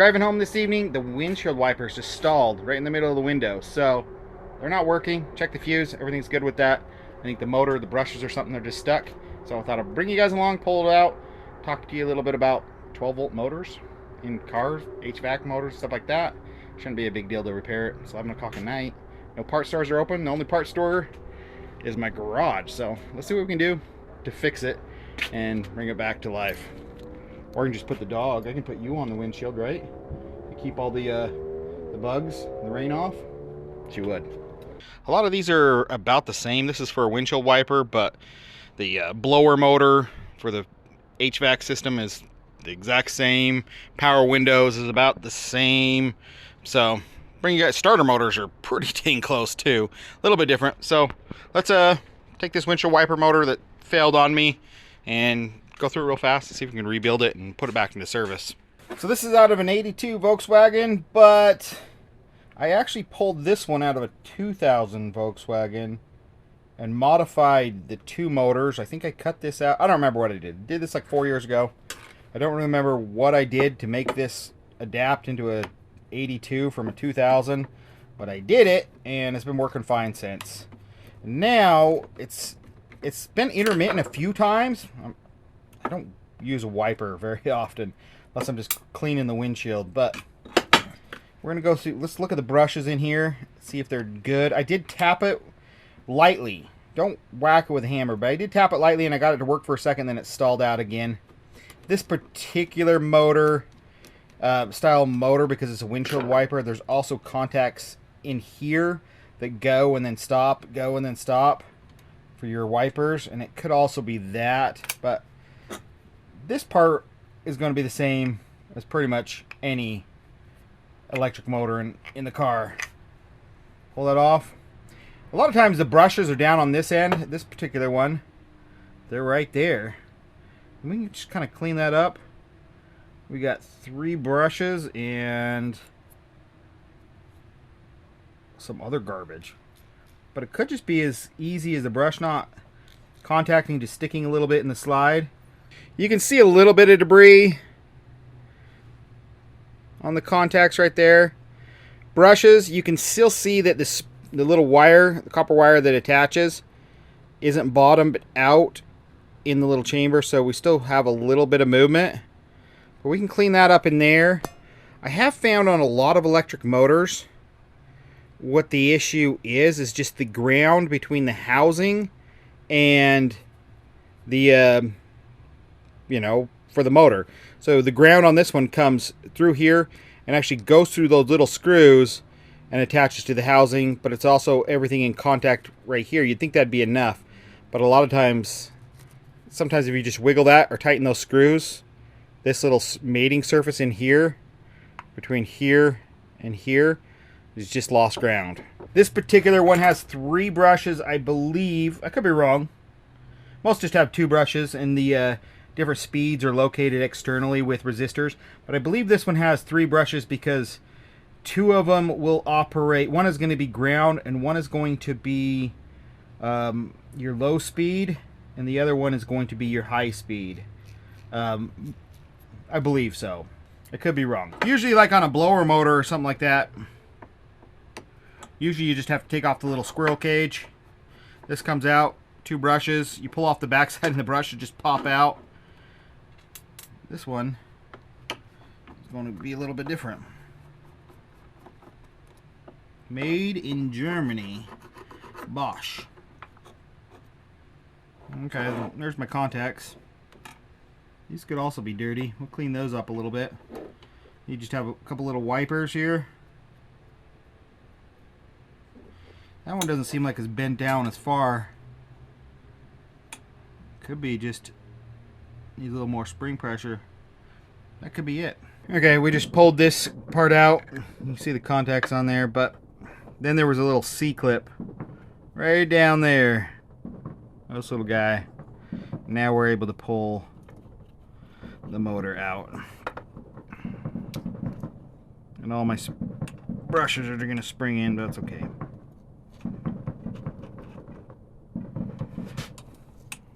driving home this evening, the windshield wipers just stalled right in the middle of the window. So they're not working. Check the fuse. Everything's good with that. I think the motor, the brushes or something, they're just stuck. So I thought I'd bring you guys along, pull it out, talk to you a little bit about 12-volt motors in cars, HVAC motors, stuff like that. Shouldn't be a big deal to repair it. It's 11 o'clock at night. No part stores are open. The only part store is my garage. So let's see what we can do to fix it and bring it back to life. Or I can just put the dog. I can put you on the windshield, right? To keep all the bugs, the rain off. She would. A lot of these are about the same. This is for a windshield wiper, but the blower motor for the HVAC system is the exact same. Power windows is about the same. So bring you guys. Starter motors are pretty dang close too. A little bit different. So let's take this windshield wiper motor that failed on me and go through it real fast and see if we can rebuild it and put it back into service. So this is out of an 82 Volkswagen, but I actually pulled this one out of a 2000 Volkswagen and modified the two motors. I think I cut this out. I don't remember what I did. I did this like 4 years ago. I don't remember what I did to make this adapt into a 82 from a 2000, but I did it and it's been working fine since. Now it's been intermittent a few times. I don't use a wiper very often unless I'm just cleaning the windshield, but we're gonna go through. Let's look at the brushes in here, see if they're good. I did tap it lightly. Don't whack it with a hammer, but I did tap it lightly and I got it to work for a second, then it stalled out again. This particular motor style motor, because it's a windshield wiper, there's also contacts in here that go and then stop for your wipers, and it could also be that, but this part is going to be the same as pretty much any electric motor in the car. Pull that off. A lot of times the brushes are down on this end. This particular one, they're right there. We can just kind of clean that up. We got 3 brushes and some other garbage. But it could just be as easy as the brush not contacting, just sticking a little bit in the slide. You can see a little bit of debris on the contacts right there. Brushes, you can still see that the little wire, the copper wire that attaches, isn't bottomed out in the little chamber, so we still have a little bit of movement. But we can clean that up in there. I have found on a lot of electric motors, what the issue is just the ground between the housing and the, for the motor. So the ground on this one comes through here and actually goes through those little screws and attaches to the housing, but it's also everything in contact right here. You'd think that'd be enough, but a lot of times, sometimes if you just wiggle that or tighten those screws, this little mating surface in here, between here and here, is just lost ground. This particular one has 3 brushes, I believe. I could be wrong. Most just have 2 brushes, and the different speeds are located externally with resistors. But I believe this one has 3 brushes because 2 of them will operate. One is going to be ground, and one is going to be your low speed, and the other one is going to be your high speed. I believe so. I could be wrong. Usually like on a blower motor or something like that, usually you just have to take off the little squirrel cage. This comes out, 2 brushes. You pull off the back side and the brush will just pop out. This one is going to be a little bit different. Made in Germany. Bosch. Okay, there's my contacts. These could also be dirty. We'll clean those up a little bit. You just have a couple little wipers here. That one doesn't seem like it's bent down as far. Could be just needs a little more spring pressure. That could be it. Okay, we just pulled this part out. You can see the contacts on there, but then there was a little C-clip right down there. This little guy. Now we're able to pull the motor out. And all my brushes are going to spring in, but that's okay.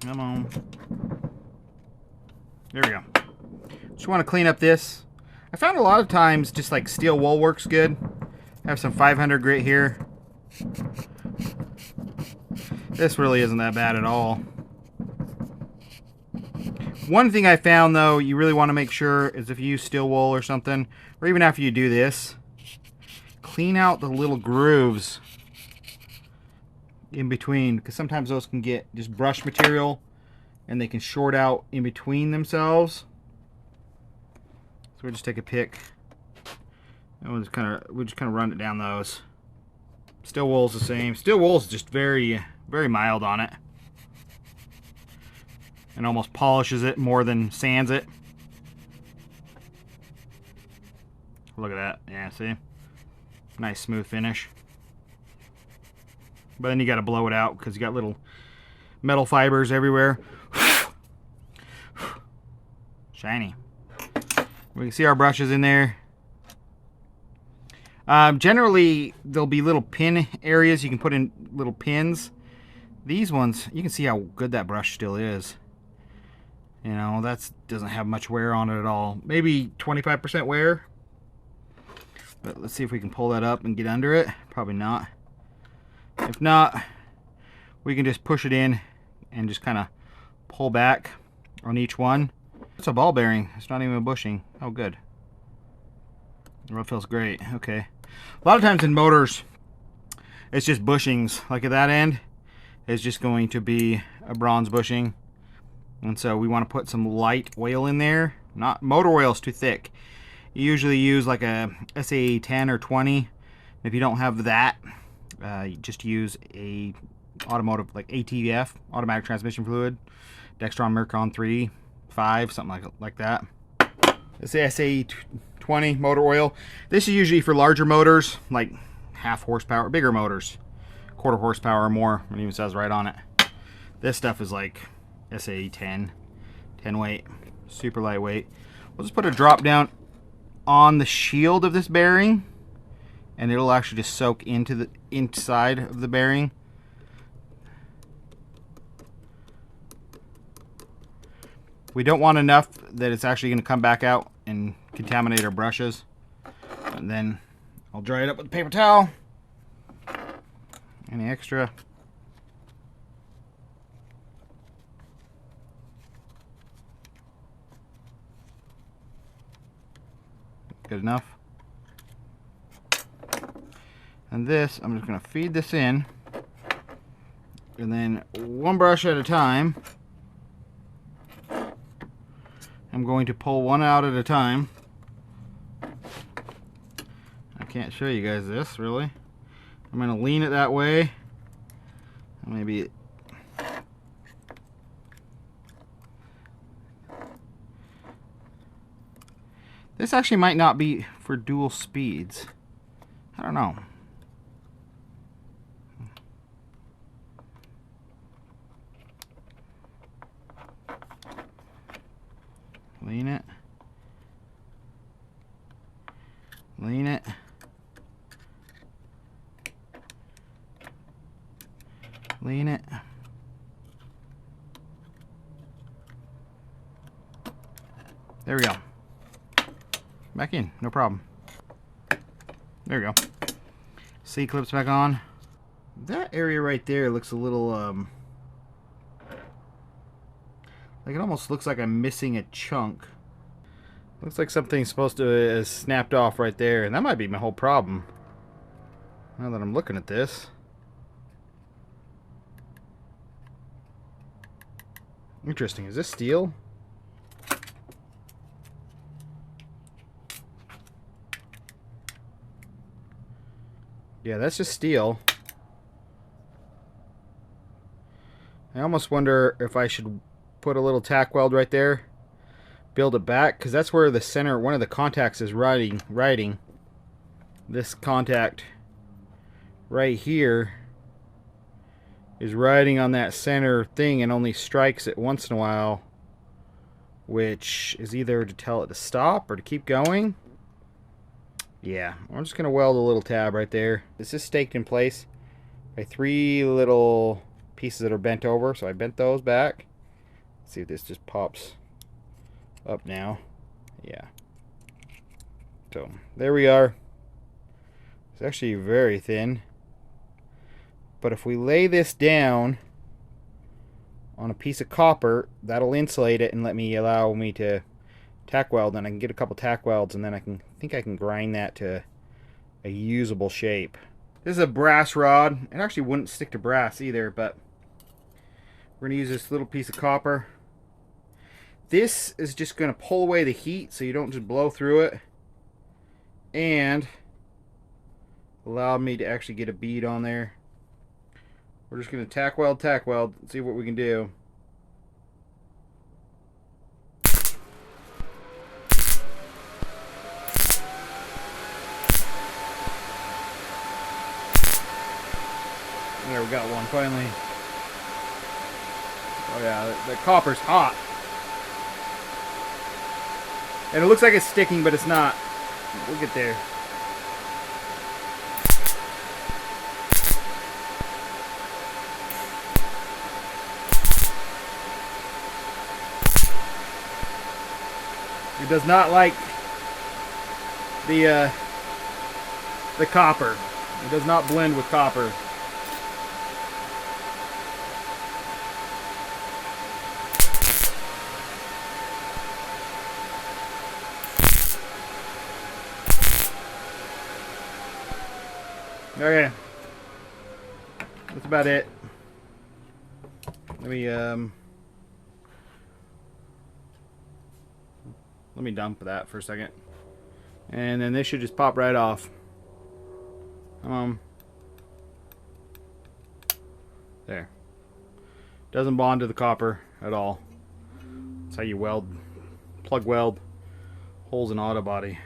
Come on. There we go. Just want to clean up this. I found a lot of times just like steel wool works good. I have some 500 grit here. This really isn't that bad at all. One thing I found though, you really want to make sure is if you use steel wool or something, or even after you do this, clean out the little grooves in between, because sometimes those can get just brush material and they can short out in between themselves. So we'll just take a pick and we'll just kind of run it down those. Steel wool is the same. Steel wool is just very mild on it, and almost polishes it more than sands it. Look at that. Yeah, see? Nice smooth finish. But then you got to blow it out because you got little metal fibers everywhere. Shiny. We can see our brushes in there. Generally, there'll be little pin areas. You can put in little pins. These ones, you can see how good that brush still is. You know, that doesn't have much wear on it at all. Maybe 25% wear. But let's see if we can pull that up and get under it. Probably not. If not, we can just push it in and just kind of pull back on each one. It's a ball bearing. It's not even a bushing. Oh, good. That feels great. Okay. A lot of times in motors, it's just bushings. Like at that end, it's just going to be a bronze bushing. And so we want to put some light oil in there. Not motor oil is too thick. You usually use like a SA 10 or 20. If you don't have that, you just use a automotive like ATF, automatic transmission fluid, Dextron Mercon 3, 5, something like that. It's the SA 20 motor oil. This is usually for larger motors, like half horsepower, bigger motors, quarter horsepower or more. It even says right on it. This stuff is like SA 10 weight, super lightweight. We'll just put a drop down on the shield of this bearing, and it'll actually just soak into the inside of the bearing. We don't want enough that it's actually going to come back out and contaminate our brushes. And then I'll dry it up with a paper towel. Any extra? Good enough. And this, I'm just going to feed this in, and then one brush at a time. I'm going to pull one out at a time. I can't show you guys this really. I'm going to lean it that way. Maybe this actually might not be for dual speeds. I don't know. Lean it. Lean it. Lean it. There we go. Back in, no problem. There we go. C-clips back on. That area right there looks a little, like it almost looks like I'm missing a chunk. Looks like something's supposed to have snapped off right there, and that might be my whole problem. Now that I'm looking at this. Interesting. Is this steel? Yeah, that's just steel. I almost wonder if I should put a little tack weld right there, build it back, because that's where the center, one of the contacts is riding. This contact right here is riding on that center thing and only strikes it once in a while, which is either to tell it to stop or to keep going. Yeah, I'm just going to weld a little tab right there. This is staked in place by 3 little pieces that are bent over, so I bent those back. Let's see if this just pops up now. Yeah. So there we are. It's actually very thin. But if we lay this down on a piece of copper, that'll insulate it and allow me to tack weld, and I can get a couple tack welds, and then I think I can grind that to a usable shape. This is a brass rod. It actually wouldn't stick to brass either, but we're going to use this little piece of copper. This is just going to pull away the heat so you don't just blow through it, and allow me to actually get a bead on there. We're just going to tack weld, and see what we can do. There, we got one finally. Oh yeah, the copper's hot. And it looks like it's sticking, but it's not. We'll get there. It does not like the copper. It does not blend with copper. Okay, that's about it. Let me dump that for a second, and then this should just pop right off. There. Doesn't bond to the copper at all. That's how you plug weld holes in auto body.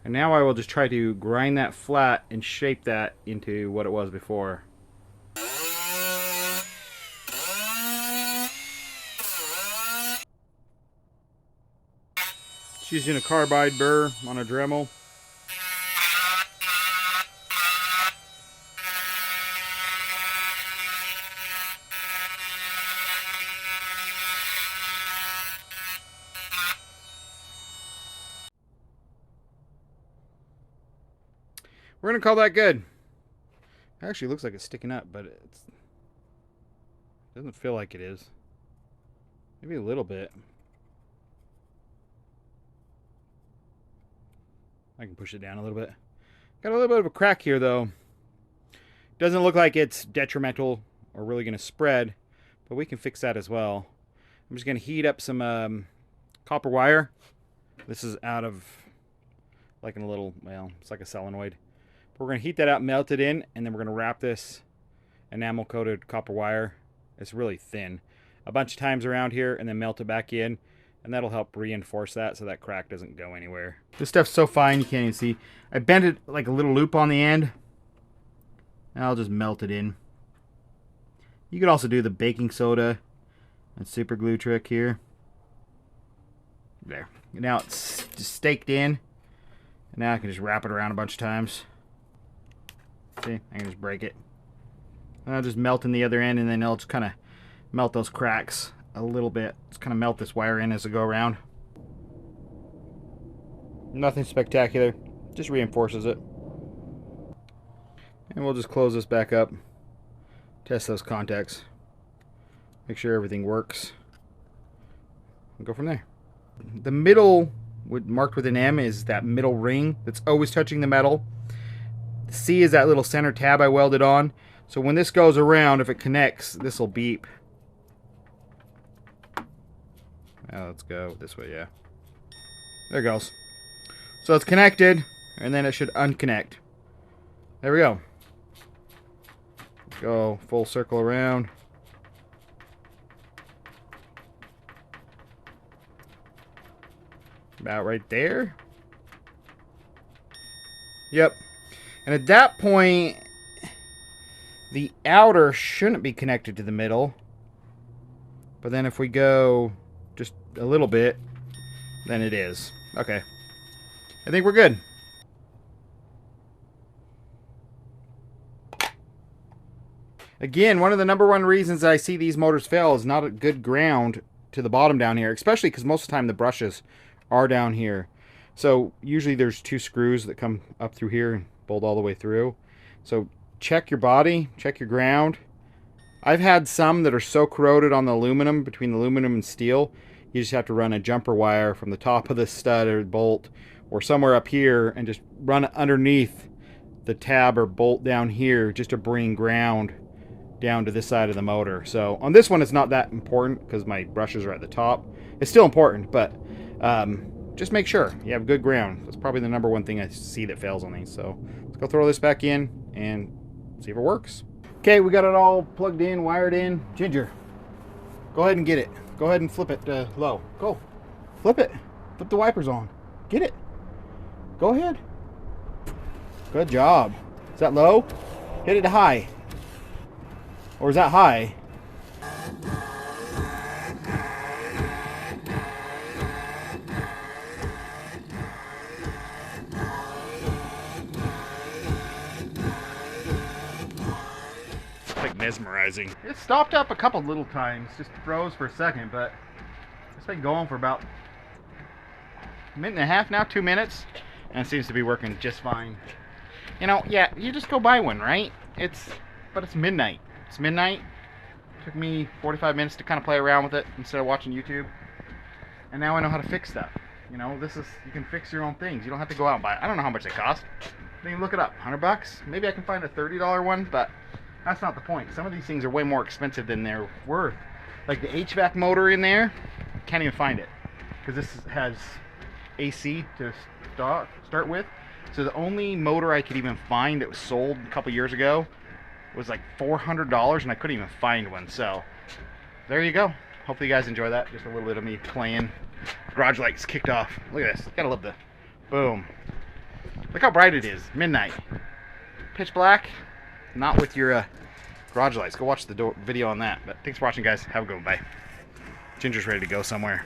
And now I will just try to grind that flat and shape that into what it was before. Just using a carbide burr on a Dremel. We're going to call that good. It actually looks like it's sticking up, but it doesn't feel like it is. Maybe a little bit. I can push it down a little bit. Got a little bit of a crack here, though. Doesn't look like it's detrimental or really going to spread, but we can fix that as well. I'm just going to heat up some copper wire. This is out of, like in a little, well, it's like a solenoid. We're going to heat that out, melt it in, and then we're going to wrap this enamel coated copper wire. It's really thin. A bunch of times around here, and then melt it back in, and that'll help reinforce that so that crack doesn't go anywhere. This stuff's so fine you can't even see. I bent it like a little loop on the end, and I'll just melt it in. You could also do the baking soda and super glue trick here. There. Now it's just staked in, and now I can just wrap it around a bunch of times. See, I can just break it. And I'll just melt in the other end, and then I'll just kind of melt those cracks a little bit. Just kind of melt this wire in as I go around. Nothing spectacular, just reinforces it. And we'll just close this back up, test those contacts, make sure everything works, and go from there. The middle, marked with an M, is that middle ring that's always touching the metal. The C is that little center tab I welded on. So when this goes around, if it connects, this will beep. Now let's go this way, yeah. There it goes. So it's connected, and then it should unconnect. There we go. Go full circle around. About right there. Yep. And at that point, the outer shouldn't be connected to the middle. But then if we go just a little bit, then it is. Okay. I think we're good. Again, one of the #1 reasons I see these motors fail is not a good ground to the bottom down here, especially because most of the time the brushes are down here. So usually there's 2 screws that come up through here and bolt all the way through. So check your body, check your ground. I've had some that are so corroded on the aluminum, between the aluminum and steel, you just have to run a jumper wire from the top of the stud or bolt or somewhere up here and just run it underneath the tab or bolt down here just to bring ground down to this side of the motor. So on this one it's not that important because my brushes are at the top. It's still important, but just make sure you have good ground. That's probably the number one thing I see that fails on these. So let's go throw this back in and see if it works. Okay, we got it all plugged in, wired in. Ginger, go ahead and get it. Go ahead and flip it low. Go. Flip it. Flip the wipers on. Get it. Go ahead. Good job. Is that low? Hit it to high. Or is that high? It's like mesmerizing. It stopped up a couple little times, just froze for a second, but it's been going for about a minute and a half now, 2 minutes, and it seems to be working just fine. You know, yeah, you just go buy one, right? But it's midnight. It's midnight. It took me 45 minutes to kind of play around with it instead of watching YouTube. And now I know how to fix stuff. You know, you can fix your own things. You don't have to go out and buy it. I don't know how much they cost. Then you look it up. 100 bucks? Maybe I can find a $30 one, but that's not the point. Some of these things are way more expensive than they're worth. Like the HVAC motor in there, can't even find it. Because this has AC to start with. So the only motor I could even find that was sold a couple years ago was like $400, and I couldn't even find one. So there you go. Hopefully you guys enjoy that. Just a little bit of me playing. Garage lights kicked off. Look at this. Gotta love the boom. Look how bright it is. Midnight. Pitch black. Not with your garage lights. Go watch the video on that. But thanks for watching, guys. Have a good one. Bye. Ginger's ready to go somewhere.